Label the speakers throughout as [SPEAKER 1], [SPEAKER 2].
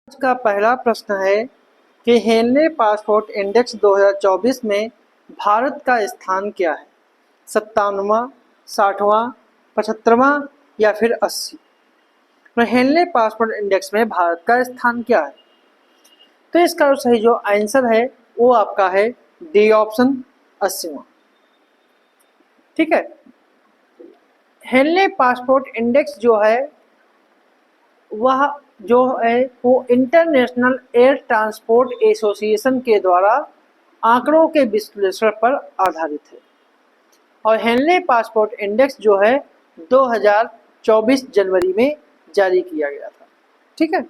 [SPEAKER 1] आज का पहला प्रश्न है कि हेनले पासपोर्ट इंडेक्स 2024 में भारत का स्थान क्या है? 57वां, 60वां, 75वां या फिर 80? तो हेनले पासपोर्ट इंडेक्स में भारत का स्थान क्या है? तो इसका सही जो आंसर है वो आपका है डी ऑप्शन, 80वां। ठीक है। हेनले पासपोर्ट इंडेक्स जो है वह जो है वो इंटरनेशनल एयर ट्रांसपोर्ट एसोसिएशन के द्वारा आंकड़ों के विश्लेषण पर आधारित है और हेनले पासपोर्ट इंडेक्स जो है 2024 जनवरी में जारी किया गया था। ठीक है।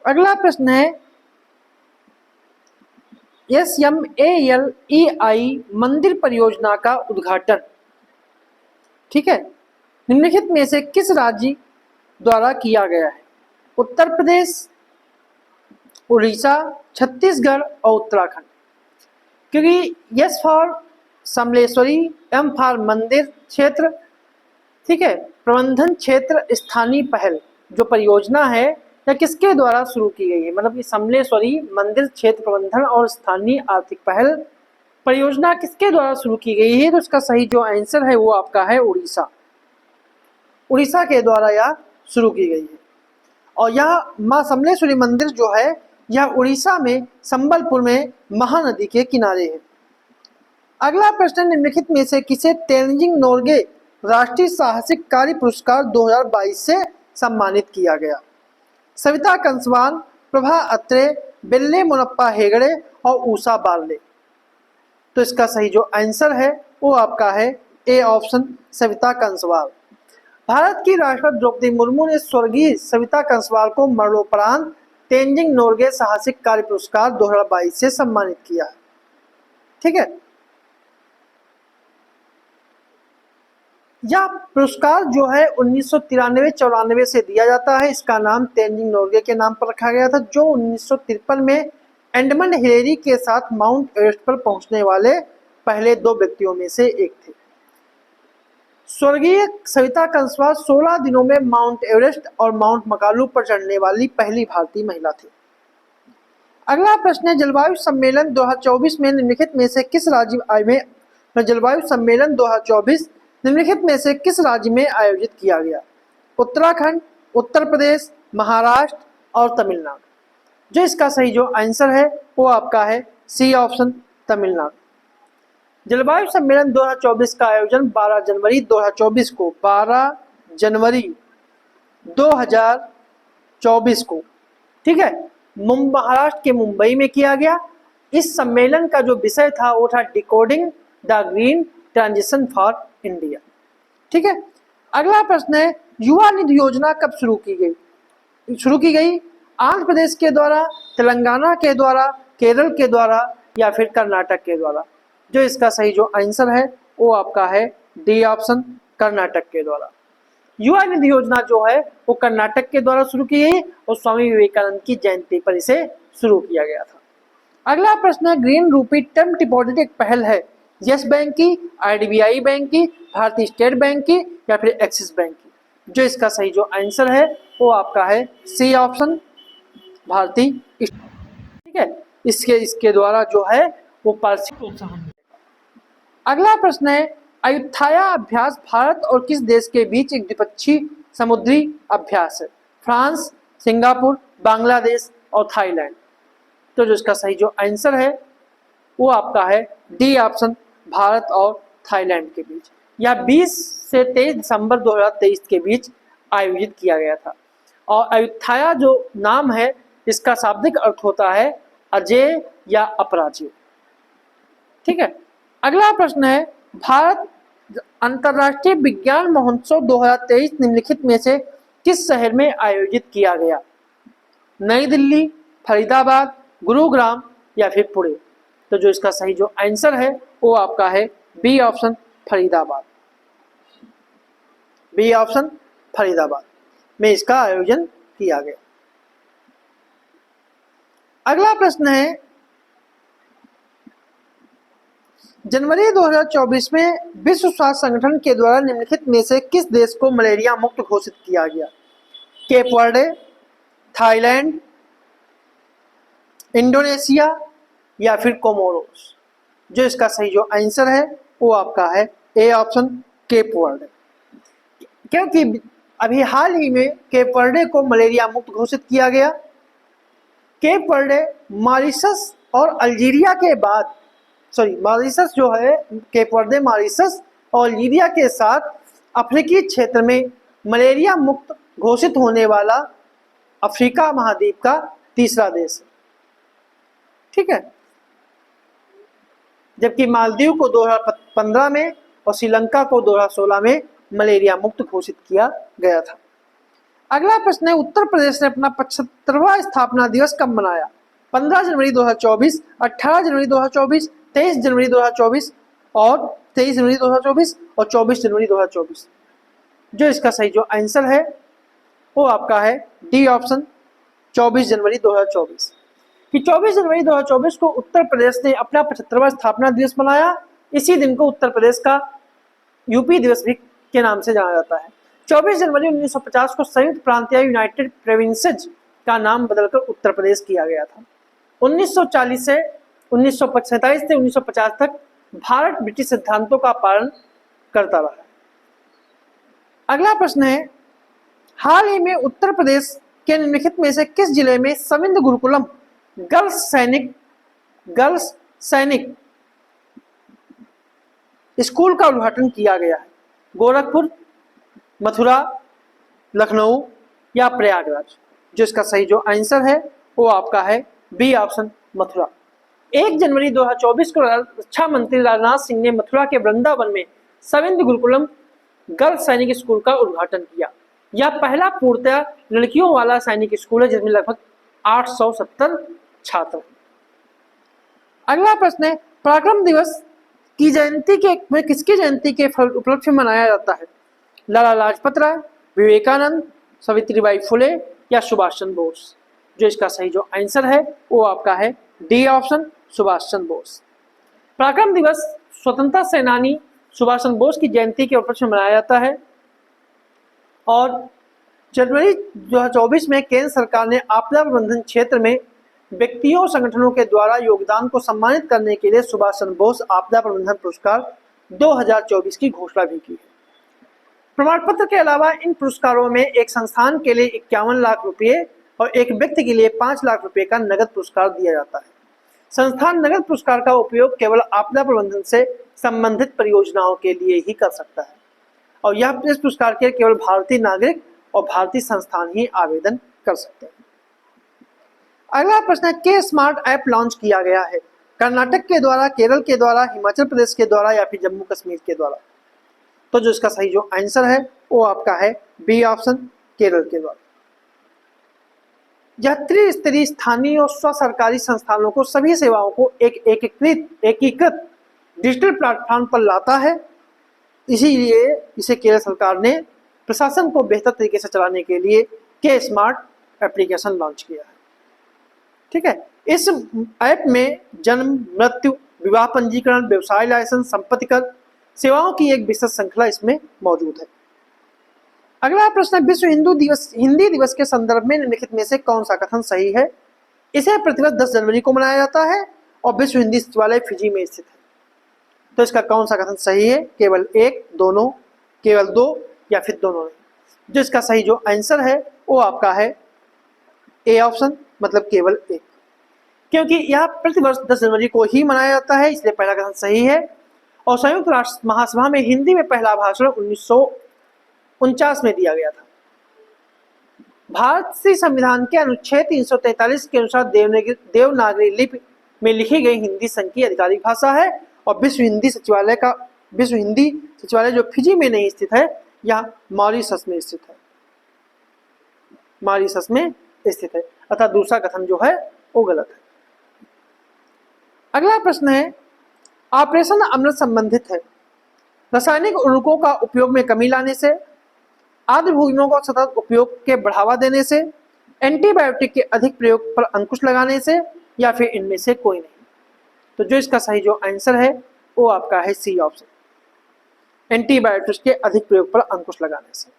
[SPEAKER 1] अगला प्रश्न है SMALEI मंदिर परियोजना का उद्घाटन, ठीक है, निम्नलिखित में से किस राज्य द्वारा किया गया है? उत्तर प्रदेश, उड़ीसा, छत्तीसगढ़ और उत्तराखंड। क्योंकि S for Samleshwari, M for मंदिर क्षेत्र, ठीक है, प्रबंधन क्षेत्र स्थानीय पहल जो परियोजना है या किसके द्वारा शुरू की गई है? मतलब ये समलेश्वरी मंदिर क्षेत्र प्रबंधन और स्थानीय आर्थिक पहल परियोजना किसके द्वारा शुरू की गई है? तो इसका सही जो आंसर है वो आपका है उड़ीसा। उड़ीसा के द्वारा यह शुरू की गई है और यह मां समलेश्वरी मंदिर जो है यह उड़ीसा में संबलपुर में महानदी के किनारे है। अगला प्रश्न, निम्नलिखित में से किसे तेनजिंग नोरगे राष्ट्रीय साहसिक कार्य पुरस्कार 2022 से सम्मानित किया गया? सविता कंसवाल, प्रभा अत्रे, बिल्ले मुनप्पा हेगड़े और ऊषा बारले। तो इसका सही जो आंसर है वो आपका है ए ऑप्शन, सविता कंसवाल। भारत की राष्ट्रपति द्रौपदी मुर्मू ने स्वर्गीय सविता कंसवाल को मरणोपरांत तेनजिंग नोरगे साहसिक कार्य पुरस्कार 2022 से सम्मानित किया है। ठीक है। यह पुरस्कार जो है 1993-94 से दिया जाता है। इसका नाम तेनजिंग नोरगे के नाम पर रखा गया था, जो 1953 में एडमंड हिलेरी के साथ माउंट एवरेस्ट पर पहुंचने वाले पहले 2 व्यक्तियों में से एक थे। स्वर्गीय सविता कंसवाल 16 दिनों में माउंट एवरेस्ट और माउंट मकालू पर चढ़ने वाली पहली भारतीय महिला थी। अगला प्रश्न है, जलवायु सम्मेलन 2024 में निम्नलिखित में से किस राज्य में जलवायु सम्मेलन 2024 निम्नलिखित में से किस राज्य में आयोजित किया गया? उत्तराखंड, उत्तर प्रदेश, महाराष्ट्र और तमिलनाडु। जो इसका सही जो आंसर है वो आपका है सी ऑप्शन, तमिलनाडु। जलवायु सम्मेलन 2024 का आयोजन 12 जनवरी 2024 को 12 जनवरी 2024 को, ठीक है, महाराष्ट्र के मुंबई में किया गया। इस सम्मेलन का जो विषय था वो था decoding the green transition for India. ठीक है। अगला प्रश्न है, युवा निधि योजना कब शुरू की गई? शुरू की गई आंध्र प्रदेश के द्वारा, तेलंगाना के द्वारा, केरल के द्वारा या फिर कर्नाटक के द्वारा। जो इसका सही जो आंसर है वो आपका है डी ऑप्शन, कर्नाटक के द्वारा। युवा निधि योजना जो है वो कर्नाटक के द्वारा शुरू की गई और स्वामी विवेकानंद की जयंती पर इसे शुरू किया गया था। अगला प्रश्न है, ग्रीन रूपी टर्म डिपॉजिट एक पहल है यस बैंक की, IDBI बैंक की, भारतीय स्टेट बैंक की या फिर एक्सिस बैंक की। जो इसका सही जो आंसर है वो आपका है सी ऑप्शन, भारतीय। ठीक है। इसके द्वारा जो है वो पारसी प्रोत्साहन। अगला प्रश्न है, अयुत्थाया अभ्यास भारत और किस देश के बीच एक द्विपक्षीय समुद्री अभ्यास है? फ्रांस, सिंगापुर, बांग्लादेश और थाईलैंड। तो जो इसका सही जो आंसर है वो आपका है डी ऑप्शन, भारत और थाईलैंड के बीच। यह 20 से 23 दिसंबर 2023 के बीच आयोजित किया गया था। और अयुत्थाया जो नाम है इसका शाब्दिक अर्थ होता है अजेय या अपराजेय। ठीक है। अगला प्रश्न है, भारत अंतर्राष्ट्रीय विज्ञान महोत्सव 2023 निम्नलिखित में से किस शहर में आयोजित किया गया? नई दिल्ली, फरीदाबाद, गुरुग्राम या फिर पुणे। तो जो इसका सही जो आंसर है वो आपका है B option, Faridabad. B option, Faridabad में इसका आयोजन किया गया। अगला प्रश्न है, जनवरी 2024 में विश्व स्वास्थ्य संगठन के द्वारा निम्नलिखित में से किस देश को मलेरिया मुक्त घोषित किया गया? केप वर्डे, थाईलैंड, इंडोनेशिया या फिर कोमोरोस। जो इसका सही जो आंसर है वो आपका है ए ऑप्शन, केप वर्डे। क्योंकि अभी हाल ही में केप वर्डे को मलेरिया मुक्त घोषित किया गया। केप वर्डे मॉरिशस और अल्जीरिया के बाद, सॉरी मॉरिशस जो है, केप वर्डे मॉरिशस और अल्जीरिया के साथ अफ्रीकी क्षेत्र में मलेरिया मुक्त घोषित होने वाला अफ्रीका महाद्वीप का तीसरा देश है। ठीक है, जबकि मालदीव को 2015 में और श्रीलंका को 2016 में मलेरिया मुक्त घोषित किया गया था। अगला प्रश्न है, उत्तर प्रदेश ने अपना 75वां स्थापना दिवस कब मनाया? 15 जनवरी 2024, 18 जनवरी 2024, 23 जनवरी 2024 और 23 जनवरी 2024 और 24 जनवरी 2024। जो इसका सही जो आंसर है वो आपका है डी ऑप्शन, 24 जनवरी 2024। कि 24 जनवरी 2024 को उत्तर प्रदेश ने अपना 75वां स्थापना दिवस मनाया। इसी दिन को उत्तर प्रदेश का यूपी दिवस भी के नाम से जाना जाता है। 24 जनवरी 1950 को संयुक्त प्रांतीय यूनाइटेड प्रोविंसेज का नाम बदलकर उत्तर प्रदेश किया गया था। 1947 से 1950 तक भारत ब्रिटिश सिद्धांतों का पालन करता रहा। अगला प्रश्न है, हाल ही में उत्तर प्रदेश के निम्नलिखित में से किस जिले में सविंद गुरुकुलम गर्ल्स सैनिक स्कूल का उद्घाटन किया गया है? गोरखपुर, मथुरा, लखनऊ या प्रयागराज? जो इसका सही जो आंसर है वो आपका है बी ऑप्शन, मथुरा। 1 जनवरी 2024 को रक्षा मंत्री राजनाथ सिंह ने मथुरा के वृंदावन में सविंद गुरुकुलम गर्ल्स सैनिक स्कूल का उद्घाटन किया। यह पहला पूर्णतः लड़कियों वाला सैनिक स्कूल है जिसमें लगभग 870 छात्र। अगला प्रश्न है, पराक्रम दिवस की जयंती के किसकी जयंती के उपलक्ष्य में मनाया जाता है? लाला लाजपत राय, विवेकानंद, सावित्रीबाई फुले या सुभाष चंद्र बोस? जो इसका सही जो आंसर है वो आपका है डी ऑप्शन, सुभाष चंद्र बोस। पराक्रम दिवस स्वतंत्रता सेनानी सुभाष चंद्र बोस की जयंती के उपलक्ष्य में मनाया जाता है। और जनवरी 2024 में केंद्र सरकार ने आपदा प्रबंधन क्षेत्र में व्यक्तियों संगठनों के द्वारा योगदान को सम्मानित करने के लिए सुभाष चंद्र बोस आपदा प्रबंधन पुरस्कार 2024 की घोषणा भी की है। प्रमाण पत्र के अलावा इन पुरस्कारों में एक संस्थान के लिए 51 लाख रुपए और एक व्यक्ति के लिए 5 लाख रुपए का नगद पुरस्कार दिया जाता है। संस्थान नगद पुरस्कार का उपयोग केवल आपदा प्रबंधन से संबंधित परियोजनाओं के लिए ही कर सकता है और यह इस पुरस्कार के केवल भारतीय नागरिक और भारतीय संस्थान ही आवेदन कर सकते हैं। अगला प्रश्न है, के स्मार्ट ऐप लॉन्च किया गया है? कर्नाटक के द्वारा, केरल के द्वारा, हिमाचल प्रदेश के द्वारा या फिर जम्मू कश्मीर के द्वारा? तो जो इसका सही जो आंसर है वो आपका है बी ऑप्शन, केरल के द्वारा। यह त्रिस्तरीय स्थानीय और स्व सरकारी संस्थानों को सभी सेवाओं को एक एकीकृत डिजिटल प्लेटफॉर्म पर लाता है। इसीलिए इसे केरल सरकार ने प्रशासन को बेहतर तरीके से चलाने के लिए के स्मार्ट एप्लीकेशन लॉन्च किया है। ठीक है, इस ऐप में जन्म, मृत्यु, विवाह पंजीकरण, व्यवसाय लाइसेंस, संपत्ति कर सेवाओं की एक विस्तृत श्रृंखला इसमें मौजूद है। अगला प्रश्न, विश्व हिंदी दिवस के संदर्भ में निम्नलिखित में से कौन सा कथन सही है? इसे प्रतिवर्ष 10 जनवरी को मनाया जाता है और विश्व हिंदी सचिवालय फिजी में स्थित है। तो इसका कौन सा कथन सही है? केवल एक, दोनों, केवल दो या फिर दोनों नहीं? जो इसका सही जो आंसर है वो आपका है ए ऑप्शन, मतलब केवल एक। क्योंकि यह प्रतिवर्ष 10 जनवरी को ही मनाया जाता है, इसलिए पहला कथन सही है। और संयुक्त राष्ट्र महासभा में हिंदी में पहला भाषण 1949 में दिया गया था। भारतीय संविधान के अनुच्छेद 343 के अनुसार देवनागरी लिपि में लिखी गई हिंदी संघ की आधिकारिक भाषा है और विश्व हिंदी सचिवालय जो फिजी में नहीं स्थित है, यह मॉरिशस में स्थित है। अतः दूसरा कथन जो है वो गलत है। अगला प्रश्न है, ऑपरेशन अमृत संबंधित है। रासायनिक उर्वरकों का उपयोग में कमी लाने से, आद्र भूमियों को सतत उपयोग के बढ़ावा देने से, एंटीबायोटिक के अधिक प्रयोग पर अंकुश लगाने से या फिर इनमें से कोई नहीं? तो जो इसका सही जो आंसर है वो आपका है सी ऑप्शन, एंटीबायोटिक्स के अधिक प्रयोग पर अंकुश लगाने से।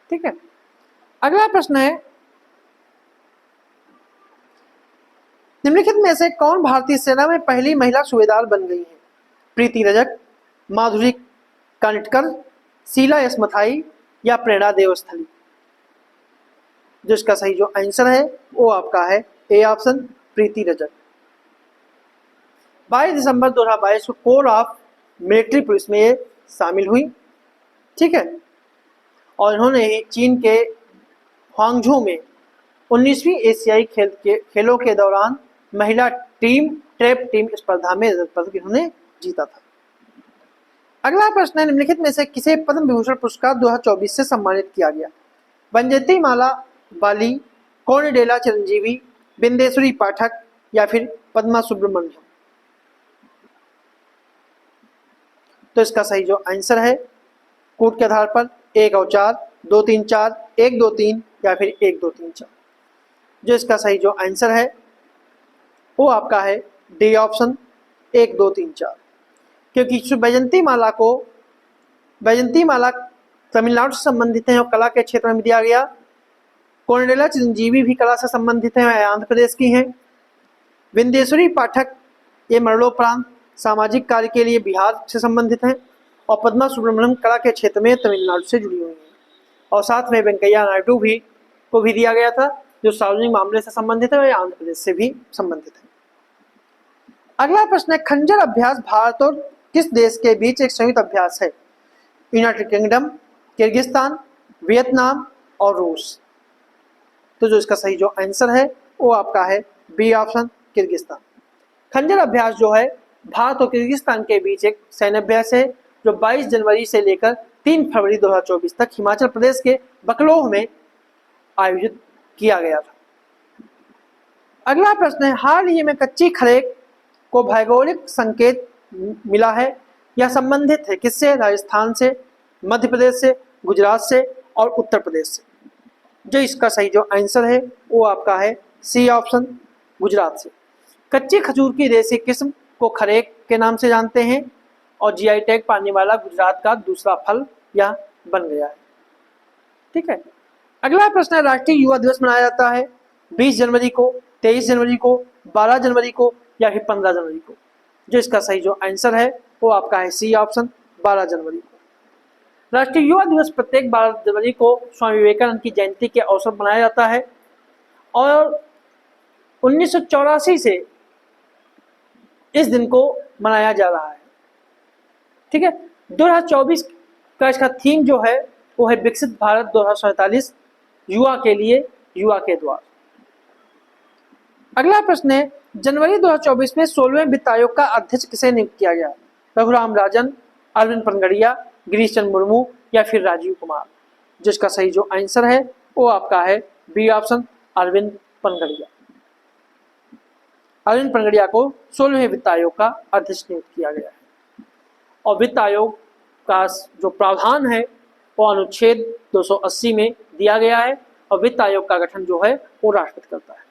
[SPEAKER 1] ठीक है, अगला प्रश्न है, निम्नलिखित में से कौन भारतीय सेना में पहली महिला सूबेदार बन गई है? प्रीति रजक, माधुरी कानिटकर, शीला यशमथाई या प्रेरणा देवस्थली? जिसका सही जो आंसर है वो आपका है ए ऑप्शन, प्रीति रजक। 22 दिसंबर 2022 को कोर ऑफ मिलिट्री पुलिस में ये शामिल हुई, ठीक है। और इन्होंने चीन के ह्वांगझू में 19वीं एशियाई खेलों के दौरान महिला टीम ट्रैप टीम स्पर्धा में रजत पदक इन्होंने जीता था। अगला प्रश्न है, निम्नलिखित में से किसे पद्म विभूषण पुरस्कार 2024 से सम्मानित किया गया? वंजयती माला बाली, कोर्नेडेला चिरंजीवी, बिंदेश्वरी पाठक या फिर पद्मा सुब्रमण्यम? तो इसका सही जो आंसर है कूट के आधार पर 1 और 4, 2 3 4, 1 2 3 या फिर 1 2 3 4। जो इसका सही जो आंसर है वो आपका है डी ऑप्शन, 1 2 3 4। क्योंकि वैजयंती माला तमिलनाडु से संबंधित है और कला के क्षेत्र में दिया गया। कोर्नेडेला चिरंजीवी भी कला से संबंधित है, आंध्र प्रदेश की हैं। विंदेश्वरी पाठक ये मरणोपरांत सामाजिक कार्य के लिए बिहार से संबंधित हैं। और पद्मा सुब्रमण्यम कला के क्षेत्र में तमिलनाडु से जुड़ी हुई हैं। और साथ में वेंकैया नायडू को भी दिया गया था, जो सार्वजनिक मामले से संबंधित है और आंध्र प्रदेश से भी संबंधित है। अगला प्रश्न है, खंजर अभ्यास भारत और किस देश के बीच एक संयुक्त अभ्यास है? यूनाइटेड किंगडम, किर्गिस्तान, वियतनाम और रूस? तो जो इसका सही जो आंसर है वो आपका है बी ऑप्शन, किर्गिस्तान। खंजर अभ्यास जो है भारत और किर्गिस्तान के बीच एक सैन्य अभ्यास है, जो 22 जनवरी से लेकर 3 फरवरी 2024 तक हिमाचल प्रदेश के बकलोह में आयोजित किया गया था। अगला प्रश्न है, हाल ही में कच्ची खरेक को भौगोलिक संकेत मिला है या संबंधित है किससे? राजस्थान से, मध्य प्रदेश से, गुजरात से और उत्तर प्रदेश से? जो इसका सही जो आंसर है वो आपका है सी ऑप्शन, गुजरात से। कच्ची खजूर की देसी किस्म को खरेक के नाम से जानते हैं और जीआई टैग पाने वाला गुजरात का दूसरा फल यह बन गया है, ठीक है। अगला प्रश्न है, राष्ट्रीय युवा दिवस मनाया जाता है 20 जनवरी को, 23 जनवरी को, 12 जनवरी को या फिर 15 जनवरी को? जो इसका सही जो आंसर है वो आपका है सी ऑप्शन, 12 जनवरी को। राष्ट्रीय युवा दिवस प्रत्येक 12 जनवरी को स्वामी विवेकानंद की जयंती के अवसर पर मनाया जाता है और 1984 से इस दिन को मनाया जा रहा है, ठीक है। 2024 का इसका थीम जो है वो है विकसित भारत 2047, युवा के लिए, युवा के द्वार। अगला प्रश्न है, जनवरी 2024 में 16वें वित्त आयोग का अध्यक्ष किसे नियुक्त किया गया? रघुराम राजन, अरविंद पनगड़िया, गिरीश चंद्र मुर्मू या फिर राजीव कुमार? जिसका सही जो आंसर है वो आपका है बी ऑप्शन, अरविंद पनगड़िया। अरविंद पनगड़िया को 16वें वित्त आयोग का अध्यक्ष नियुक्त किया गया है। और वित्त आयोग का जो प्रावधान है वो अनुच्छेद 280 में दिया गया है और वित्त आयोग का गठन जो है वो राष्ट्रपति करता है।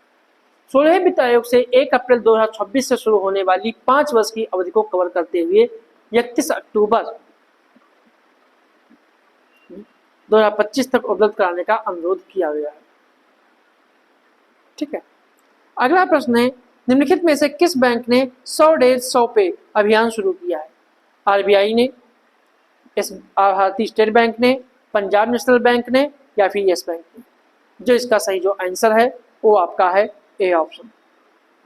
[SPEAKER 1] 16वें वित्त आयोग से 1 अप्रैल 2026 से शुरू होने वाली 5 वर्ष की अवधि को कवर करते हुए 31 अक्टूबर 2025 तक उपलब्ध कराने का अनुरोध किया गया है, ठीक है। अगला प्रश्न है, निम्नलिखित में से किस बैंक ने 100 डेज 100 पे अभियान शुरू किया है? आरबीआई ने, भारतीय स्टेट बैंक ने, पंजाब नेशनल बैंक ने या फिर येस बैंक ने? जो इसका सही जो आंसर है वो आपका है ए ऑप्शन,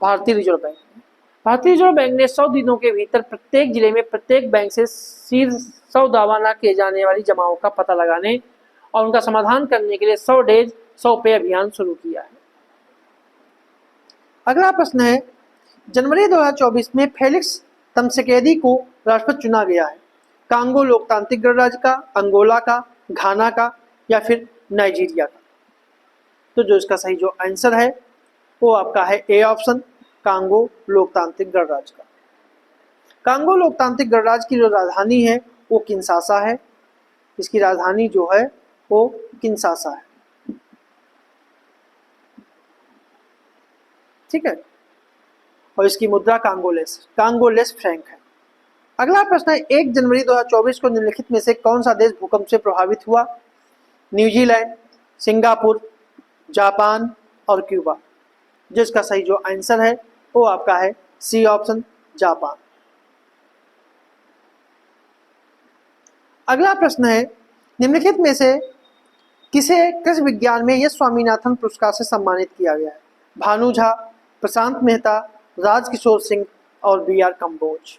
[SPEAKER 1] भारतीय रिजर्व बैंक ने। भारतीय रिजर्व बैंक ने 100 दिनों के भीतर प्रत्येक जिले में प्रत्येक बैंक से 100 दावा न किए जाने वाली जमाओं का पता लगाने और उनका समाधान करने के लिए 100 डेज 100 पे अभियान शुरू किया है। अगला प्रश्न है, जनवरी 2024 में फेलिक्स तमसेकेदी को राष्ट्रपति चुना गया है? कांगो लोकतांत्रिक गणराज्य का, अंगोला का, घाना का या फिर नाइजीरिया का? तो जो इसका सही जो आंसर है वो आपका है ए ऑप्शन, कांगो लोकतांत्रिक गणराज्य का। कांगो लोकतांत्रिक गणराज्य की जो राजधानी है वो किंशासा है। इसकी राजधानी जो है वो किंशासा है, ठीक है। और इसकी मुद्रा कांगोलेस फ्रैंक है। अगला प्रश्न है, 1 जनवरी 2024 को निम्नलिखित में से कौन सा देश भूकंप से प्रभावित हुआ? न्यूजीलैंड, सिंगापुर, जापान और क्यूबा। जिसका सही जो आंसर है वो आपका है सी ऑप्शन, जापान। अगला प्रश्न है, निम्नलिखित में से किसे कृषि विज्ञान में यश स्वामीनाथन पुरस्कार से सम्मानित किया गया है? भानु झा, प्रशांत मेहता, राजकिशोर सिंह और बी आर कंबोज।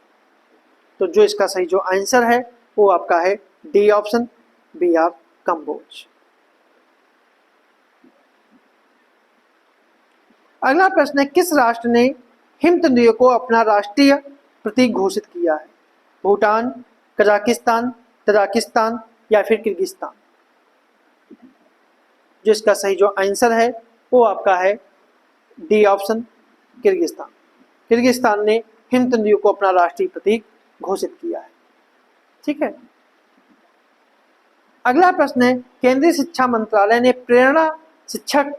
[SPEAKER 1] तो जो इसका सही जो आंसर है वो आपका है D option, B R Kamboj. अगला प्रश्न है, किस राष्ट्र ने हिमतंदुए को अपना राष्ट्रीय प्रतीक घोषित किया है? भूटान, कजाकिस्तान, तजाकिस्तान या फिर किर्गिस्तान। जिसका सही जो आंसर है वो आपका है डी ऑप्शन, किर्गिस्तान। किर्गिस्तान ने हिमतंदुए को अपना राष्ट्रीय प्रतीक घोषित किया है। ठीक है। अगला प्रश्न है, केंद्रीय शिक्षा मंत्रालय ने प्रेरणा शिक्षण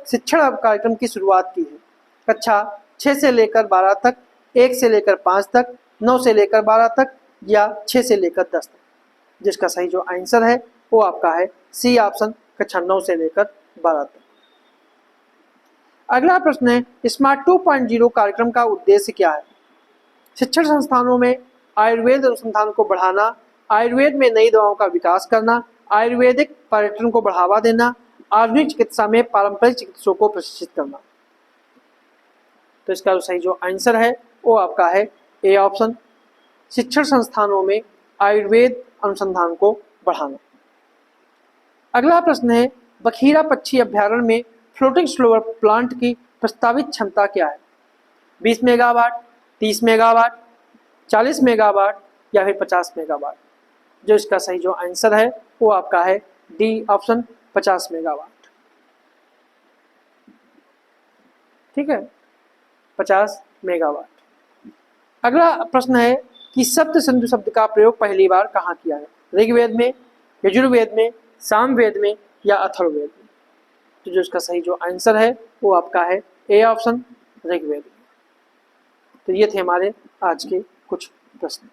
[SPEAKER 1] कार्यक्रम की शुरुआत की है। कक्षा 6 से लेकर 12 तक, 1 से लेकर 5 तक, 9 से लेकर 12 तक या 6 से लेकर 10 तक। जिसका सही जो आंसर है वो आपका है सी ऑप्शन, कक्षा 9 से लेकर 12 तक। अगला प्रश्न है, स्मार्ट 2.0 कार्यक्रम का उद्देश्य क्या है? शिक्षण संस्थानों में आयुर्वेद अनुसंधान को बढ़ाना, आयुर्वेद में नई दवाओं का विकास करना, आयुर्वेदिक पर्यटन को बढ़ावा देना, आधुनिक चिकित्सा में पारंपरिक चिकित्सकों को प्रशिक्षित करना। तो इसका सही जो आंसर है वो आपका है ए ऑप्शन, शिक्षण संस्थानों में आयुर्वेद अनुसंधान को बढ़ाना। अगला प्रश्न है, बखीरा पक्षी अभ्यारण्य में फ्लोटिंग सोलर प्लांट की प्रस्तावित क्षमता क्या है? 20 मेगावाट, 30 मेगावाट, 40 मेगावाट या फिर 50 मेगावाट। जो इसका सही जो आंसर है वो आपका है डी ऑप्शन, 50 मेगावाट। ठीक है, 50 मेगावाट। अगला प्रश्न है कि सप्त सिंधु शब्द का प्रयोग पहली बार कहाँ किया है? ऋग्वेद में, यजुर्वेद में, सामवेद में या अथर्ववेद में। तो जो इसका सही जो आंसर है वो आपका है ए ऑप्शन, ऋग्वेद में। तो ये थे हमारे आज के कुछ प्रश्न।